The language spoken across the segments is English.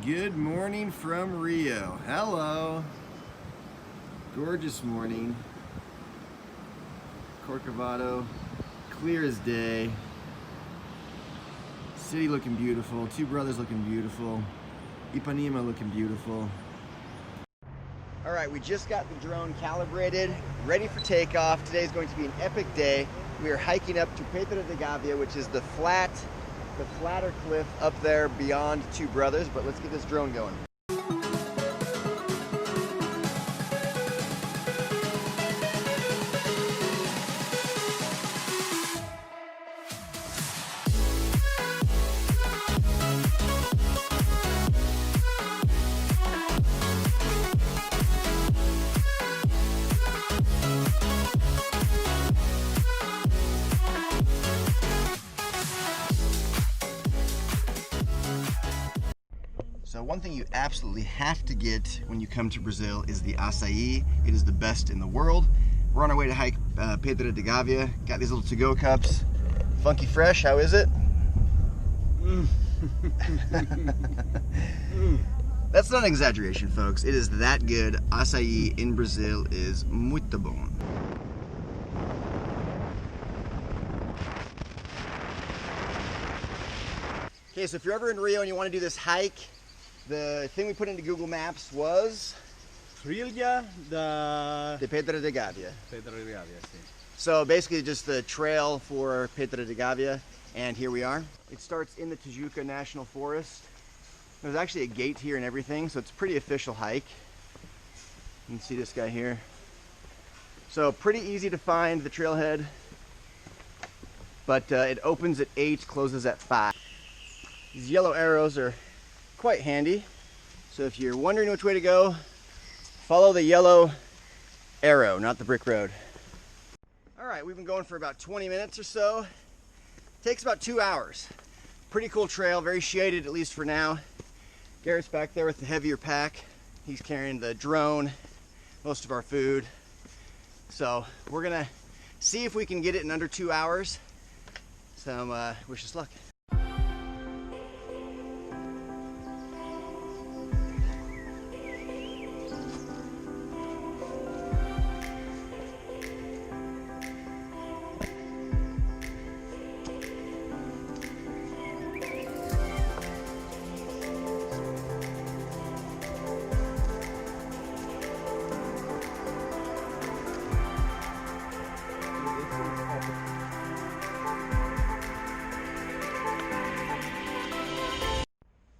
Good morning from Rio. Hello. Gorgeous morning. Corcovado, clear as day. City looking beautiful. Two Brothers looking beautiful. Ipanema looking beautiful. All right, we just got the drone calibrated, ready for takeoff. Today is going to be an epic day. We are hiking up to Pedra da Gavea, which is the flatter cliff up there beyond Two Brothers, but let's get this drone going. So one thing you absolutely have to get when you come to Brazil is the acai. It is the best in the world. We're on our way to hike Pedra da Gavea. Got these little to-go cups. Funky fresh, how is it? That's not an exaggeration, folks. It is that good. Acai in Brazil is muito bom. Okay, so if you're ever in Rio and you want to do this hike, the thing we put into Google Maps was Trilha da Pedra da Gavea. Pedra da Gavea, sim. So basically just the trail for Pedra da Gavea, and here we are. It starts in the Tijuca National Forest. There's actually a gate here and everything, so it's a pretty official hike. You can see this guy here. So pretty easy to find the trailhead, but it opens at 8, closes at 5. These yellow arrows are quite handy. So if you're wondering which way to go, follow the yellow arrow, not the brick road. All right, we've been going for about 20 minutes or so. Takes about 2 hours. Pretty cool trail, very shaded, at least for now. Garrett's back there with the heavier pack. He's carrying the drone, most of our food. So we're gonna see if we can get it in under 2 hours. So wish us luck.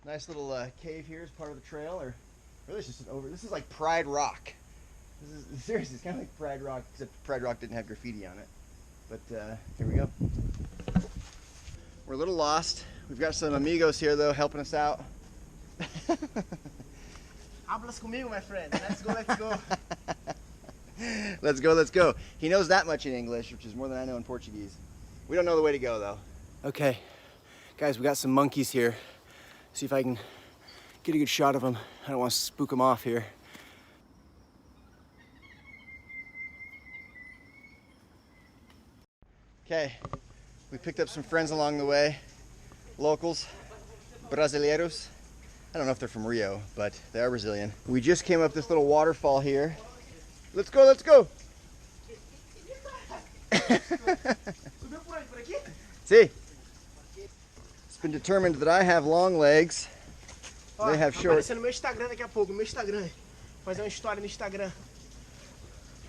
Nice little cave here is part of the trail, or really it's just this is like Pride Rock. This is seriously, it's kind of like Pride Rock, except Pride Rock didn't have graffiti on it. But here we go. We're a little lost. We've got some amigos here though helping us out. Hablas comigo, my friend. Let's go, let's go. Let's go, let's go. He knows that much in English, which is more than I know in Portuguese. We don't know the way to go though. Okay, guys, we got some monkeys here. See if I can get a good shot of them. I don't want to spook them off here. Okay, we picked up some friends along the way. Locals, brasileiros. I don't know if they're from Rio, but they are Brazilian. We just came up this little waterfall here. Let's go, let's go. See? It's been determined that I have long legs. They have short. Aparecer no meu Instagram daqui a pouco, meu Instagram. Fazer uma história no Instagram.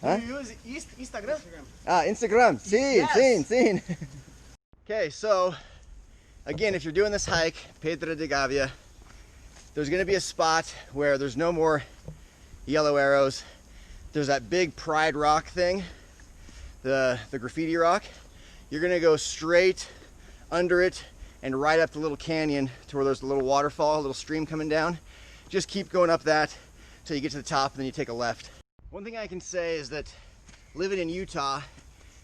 Huh? Do you use Instagram? Instagram. Yes. Seen. Okay, so again, if you're doing this hike, Pedra da Gavea, there's gonna be a spot where there's no more yellow arrows. There's that big Pride Rock thing, the graffiti rock. You're gonna go straight under it and right up the little canyon to where there's a little waterfall, a little stream coming down. Just keep going up that till you get to the top, and then you take a left. One thing I can say is that living in Utah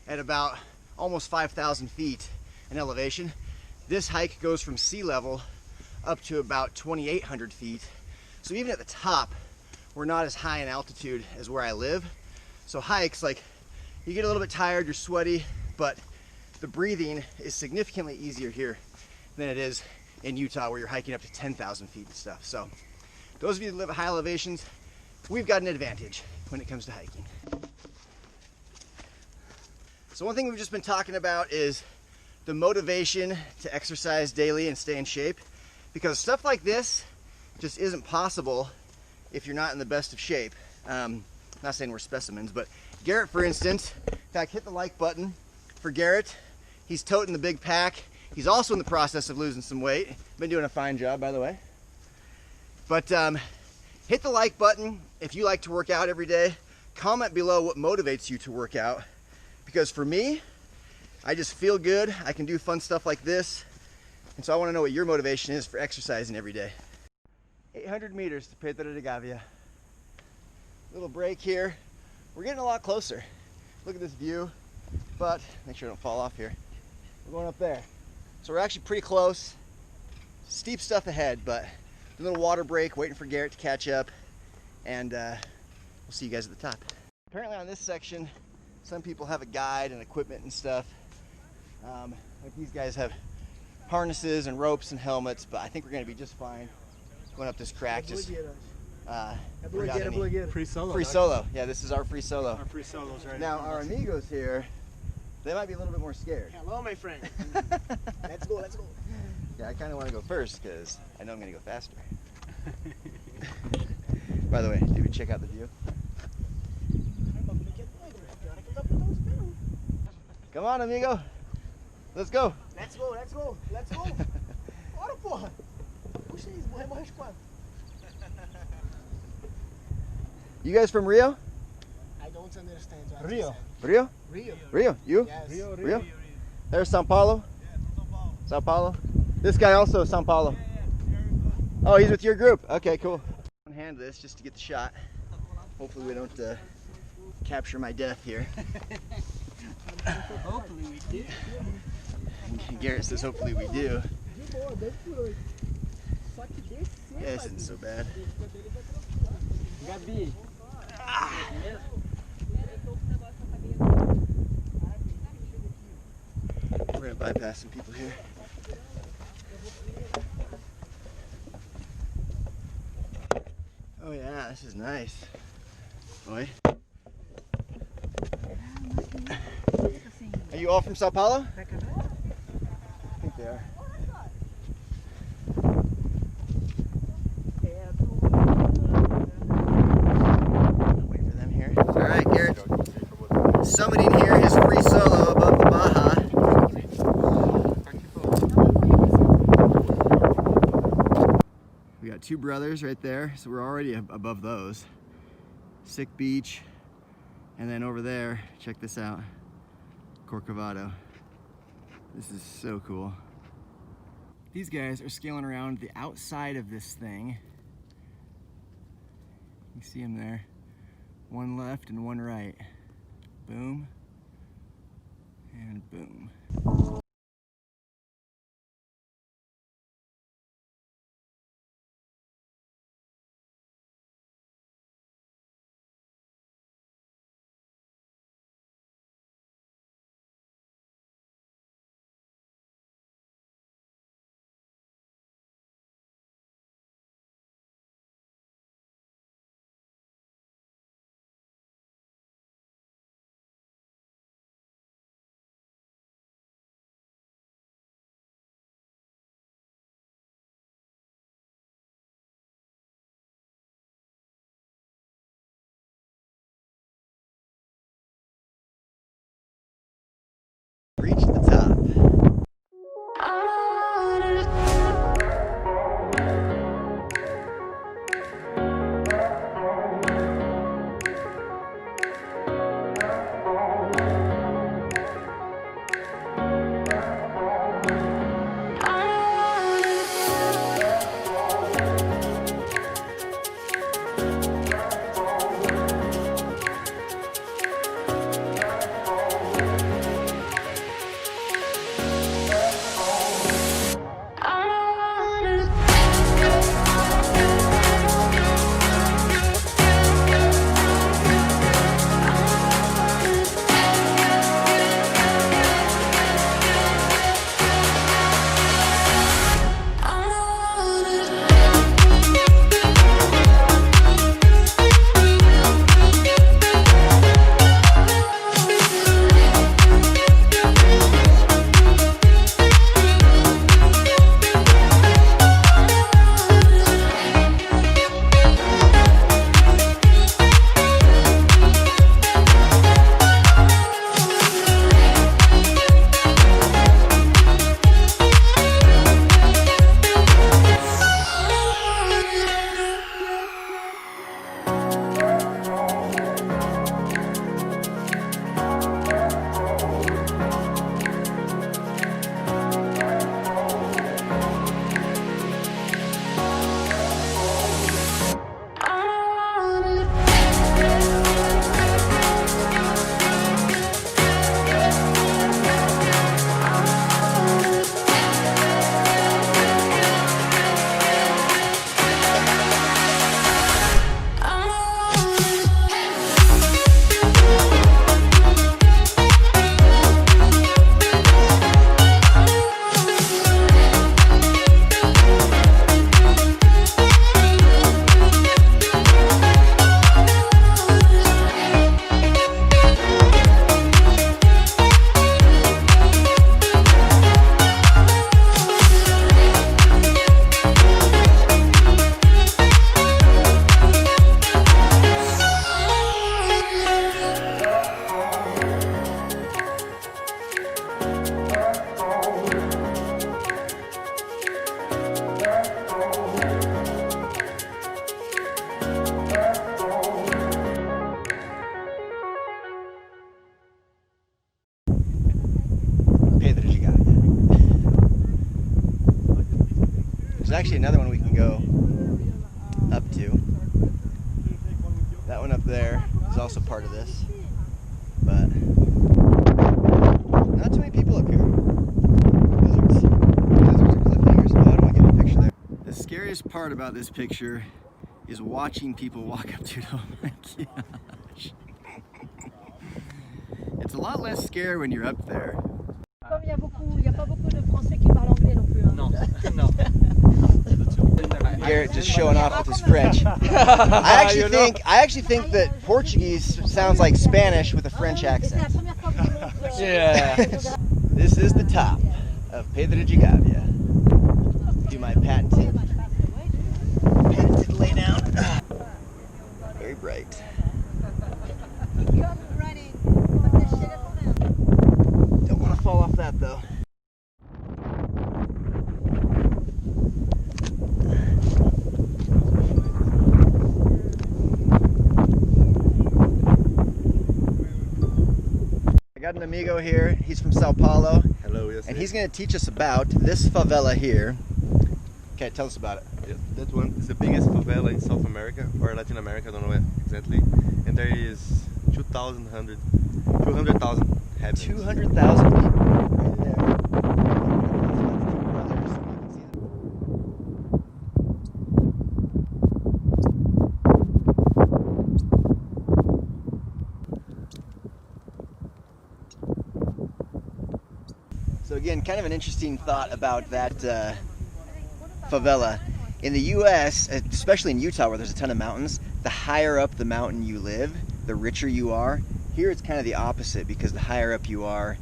at about almost 5,000 feet in elevation, this hike goes from sea level up to about 2,800 feet. So even at the top, we're not as high in altitude as where I live. So hikes, like, you get a little bit tired, you're sweaty, but the breathing is significantly easier here than it is in Utah where you're hiking up to 10,000 feet and stuff. So those of you that live at high elevations, we've got an advantage when it comes to hiking. So one thing we've just been talking about is the motivation to exercise daily and stay in shape, because stuff like this just isn't possible if you're not in the best of shape. Not saying we're specimens, but Garret, for instance, in fact, hit the like button for Garret. He's toting the big pack. He's also in the process of losing some weight. Been doing a fine job, by the way. But hit the like button if you like to work out every day. Comment below what motivates you to work out, because for me, I just feel good. I can do fun stuff like this, and so I want to know what your motivation is for exercising every day. 800 meters to Pedra da Gavea. Little break here. We're getting a lot closer. Look at this view, but make sure I don't fall off here. We're going up there. So we're actually pretty close. Steep stuff ahead, but a little water break, waiting for Garret to catch up, and we'll see you guys at the top. Apparently on this section, some people have a guide and equipment and stuff. Like these guys have harnesses and ropes and helmets, but I think we're gonna be just fine going up this crack. Just Free solo. Free solo. Yeah, this is our free solo. Our free solos right now. Our amigos here, they might be a little bit more scared. Hello, my friend. Let's go, let's go. Yeah, I kind of want to go first because I know I'm going to go faster. By the way, did we check out the view? Come on, amigo. Let's go. Let's go, let's go, let's go. Bora, porra. Puxa isso, morremos raspado. You guys from Rio? I don't understand. Rio. Rio? Rio? You? Yes. Rio? There's São Paulo? Yeah, from São Paulo. São Paulo? This guy also São Paulo. Yeah. Oh, he's with your group. Okay, cool. One hand this just to get the shot. Hopefully we don't capture my death here. Hopefully we do. Garret says hopefully we do. Yeah, this isn't so bad. Gabi. We're gonna bypass some people here. Oh yeah, this is nice. Boy. Are you all from Sao Paulo? I think they are. Wait for them here. All right, Garret. Summiting here his free solo above the Baja. We got two brothers right there, so we're already above those. Sick beach, and then over there, check this out, Corcovado. This is so cool. These guys are scaling around the outside of this thing. You see them there, one left and one right. Boom, and boom. There's actually another one we can go up to. That one up there is also part of this, but not too many people up here. Deserts and cliffhangers. Oh, I don't want to get a picture there. The scariest part about this picture is watching people walk up to it. Oh my gosh. It's a lot less scary when you're up there. Comme il y a pas beaucoup de Français qui parlent anglais non plus. Non, non. Garrett just showing off with his French. I actually think that Portuguese sounds like Spanish with a French accent. Yeah. This is the top of Pedra da Gavea. Do my patented lay down. Very bright. Don't want to fall off that though. I got an amigo here. He's from Sao Paulo. Hello, yes. And he's going to teach us about this favela here. Okay, tell us about it. Yes, that one is the biggest favela in South America or Latin America, I don't know where exactly. And there is 200,000 inhabitants. 200,000 people right there. So again, kind of an interesting thought about that favela. In the U.S., especially in Utah where there's a ton of mountains, the higher up the mountain you live, the richer you are. Here it's kind of the opposite, because the higher up you are,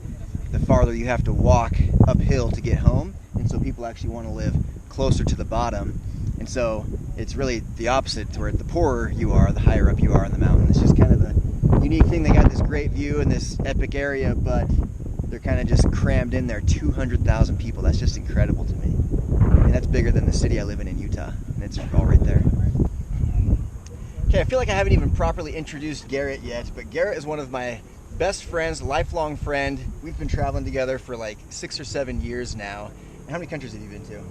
the farther you have to walk uphill to get home. And so people actually want to live closer to the bottom. And so it's really the opposite, where the poorer you are, the higher up you are in the mountain. It's just kind of a unique thing. They got this great view in this epic area, but they're kind of just crammed in there. 200,000 people. That's just incredible to me. And that's bigger than the city I live in Utah. And it's all right there. Okay, I feel like I haven't even properly introduced Garrett yet, but Garrett is one of my best friends, lifelong friend. We've been traveling together for like 6 or 7 years now. And how many countries have you been to?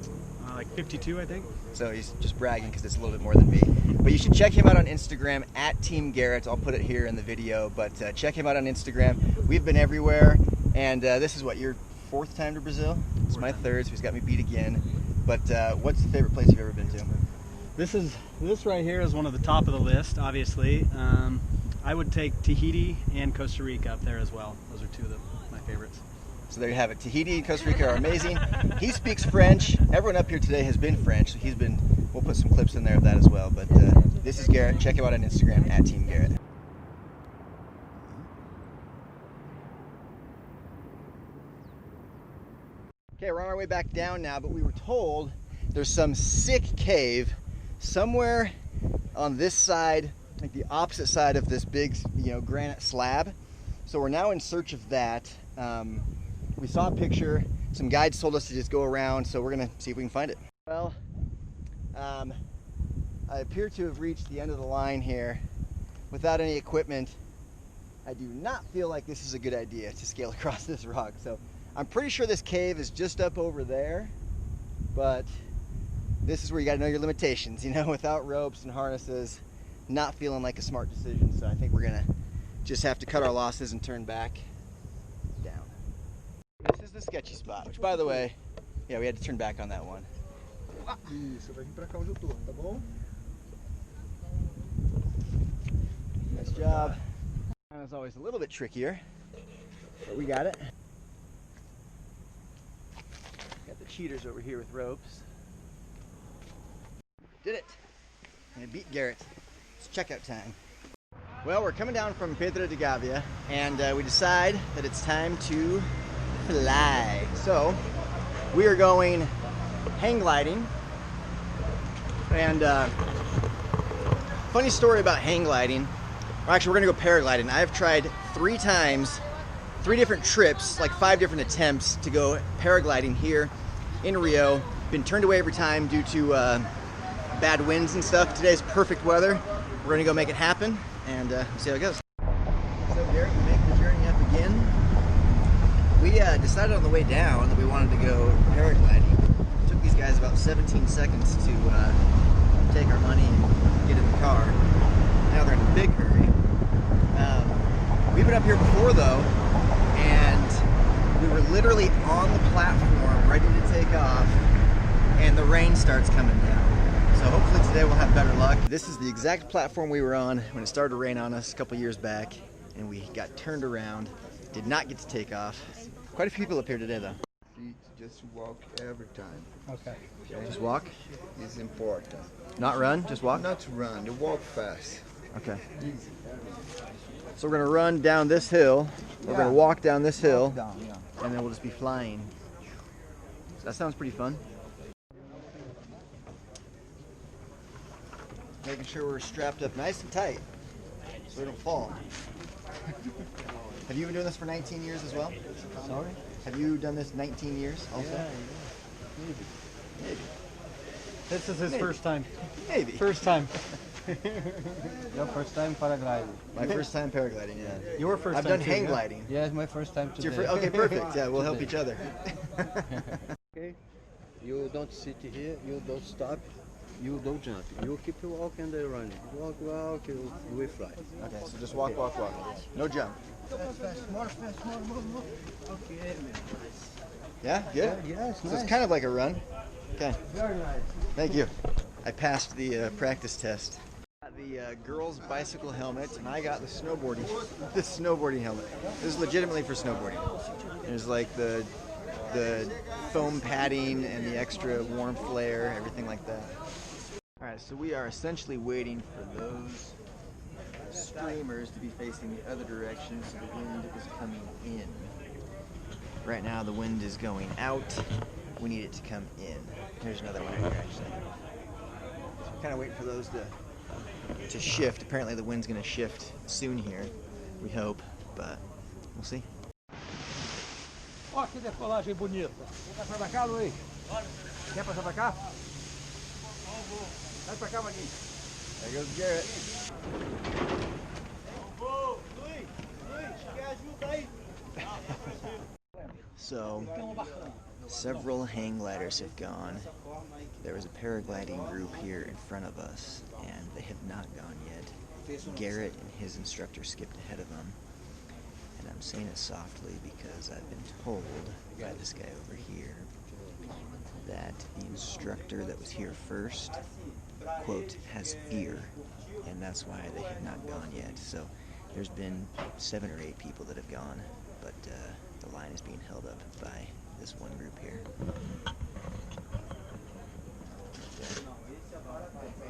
Like 52, I think. So he's just bragging because it's a little bit more than me. But you should check him out on Instagram, @Team Garrett. I'll put it here in the video, but check him out on Instagram. We've been everywhere, and this is what, your 4th time to Brazil? It's my 3rd, so he's got me beat again. But what's the favorite place you've ever been to? This right here is one of the top of the list, obviously. I would take Tahiti and Costa Rica up there as well. Those are two of my favorites. So there you have it. Tahiti and Costa Rica are amazing. He speaks French. Everyone up here today has been French, so we'll put some clips in there of that as well. But this is Garrett. Check him out on Instagram, @Team Garrett. Okay, we're on our way back down now, but we were told there's some sick cave somewhere on this side, like the opposite side of this big, granite slab. So we're now in search of that. We saw a picture. Some guides told us to just go around, so we're gonna see if we can find it. Well, I appear to have reached the end of the line here without any equipment. I do not feel like this is a good idea to scale across this rock. So I'm pretty sure this cave is just up over there, but this is where you gotta know your limitations, without ropes and harnesses, not feeling like a smart decision. So I think we're gonna just have to cut our losses and turn back down. This is the sketchy spot, which, by the way, yeah, we had to turn back on that one. Isso, vai vir pra cá onde eu tô, tá bom? Nice job. That was always a little bit trickier, but we got it. Got the cheaters over here with ropes. Did it. And I beat Garrett. It's checkout time. Well, we're coming down from Pedra da Gavea, and we decide that it's time to fly. So we are going hang gliding, and funny story about hang gliding. Actually, we're gonna go paragliding. I've tried 3 times, 3 different trips, like 5 different attempts to go paragliding here in Rio. Been turned away every time due to bad winds and stuff. Today's perfect weather. We're gonna go make it happen and see how it goes. So Garrett, we make the journey up again. We decided on the way down that we wanted to go paragliding. Took these guys guys about 17 seconds to take our money and get in the car. Now they're in a big hurry. We've been up here before though, and we were literally on the platform ready to take off, and the rain starts coming down. So hopefully today we'll have better luck. This is the exact platform we were on when it started to rain on us a couple years back, and we got turned around, did not get to take off. Quite a few people up here today though. Just walk every time. Okay. Just walk? It's important. Not run, just walk? Not run, you walk fast. Okay. So we're gonna run down this hill, we're gonna walk down this hill, and then we'll just be flying. So that sounds pretty fun. Making sure we're strapped up nice and tight so we don't fall. Have you been doing this for 19 years as well? Sorry? Have you done this 19 years also? Yeah, maybe. This is his first time. Maybe. First time. Your first time paragliding? My first time paragliding, yeah. Your first I've time done too, hang yeah? gliding. Yeah, it's my first time It's your today. okay, perfect. Yeah, we'll help each other. Okay, you don't sit here, you don't stop, you don't jump. You keep walking and then running. Walk, we fly. Okay, so just walk, walk, walk. No jump. More fast, more. Okay, Yeah, good? Yeah, it's So nice. it's kind of like a run. Okay, Very nice. thank you. I passed the practice test. Got the girls' bicycle helmet, and I got the snowboarding helmet. This is legitimately for snowboarding. There's like the foam padding and the extra warm flare, everything like that. All right, so we are essentially waiting for those streamers to be facing the other direction so the wind is coming in. Right now the wind is going out. We need it to come in. Here's another one right here actually. So kind of waiting for those to shift. Apparently the wind's going to shift soon here. We hope, but we'll see. Ó, que decolagem bonita. Quer passar pra cá, Luiz? Quer passar pra cá? Vai pra cá, Maguinho. There goes Garrett. So, several hang gliders have gone. There was a paragliding group here in front of us, and they have not gone yet. Garrett and his instructor skipped ahead of them. And I'm saying it softly because I've been told by this guy over here that the instructor that was here first, quote, has fear, and that's why they have not gone yet. So there's been 7 or 8 people that have gone, but the line is being held up by this one group here.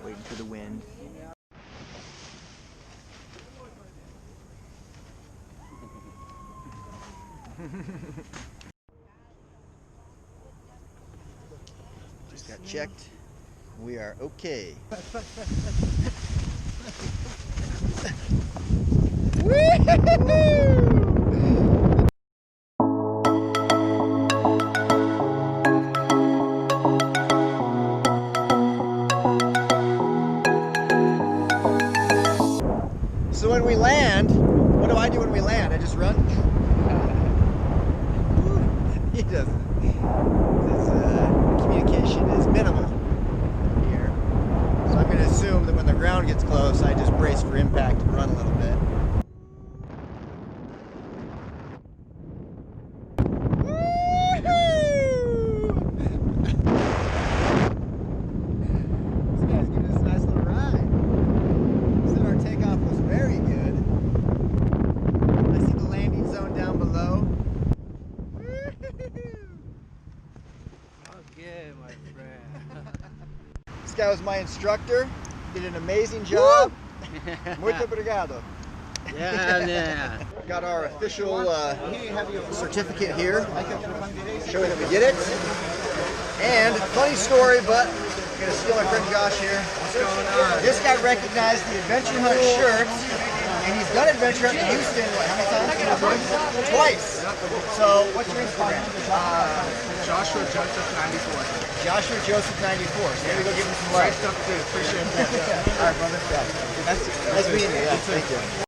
Waiting for the wind. Just got checked. We are okay. So when we land, what do I do when we land? I just run? He doesn't. His communication is minimal here. So I'm going to assume that when the ground gets close, I just brace for impact and run a little bit. This guy's giving us a nice little ride. Said our takeoff was very good. I see the landing zone down below. Okay, my friend. This guy was my instructor. Did an amazing job. Muito obrigado. Yeah. Got our official certificate here, showing that we did it. And funny story, but I'm gonna steal my friend Josh here. This guy recognized the Adventure Hunt shirt, and he's done Adventure Hunt in Houston. What, how many times? Twice. So, what's your Instagram? Joshua Joseph 94. Joshua Joseph 94. So maybe go give him some love. Appreciate that. All right, brother. Nice meeting you. Yeah, thank you.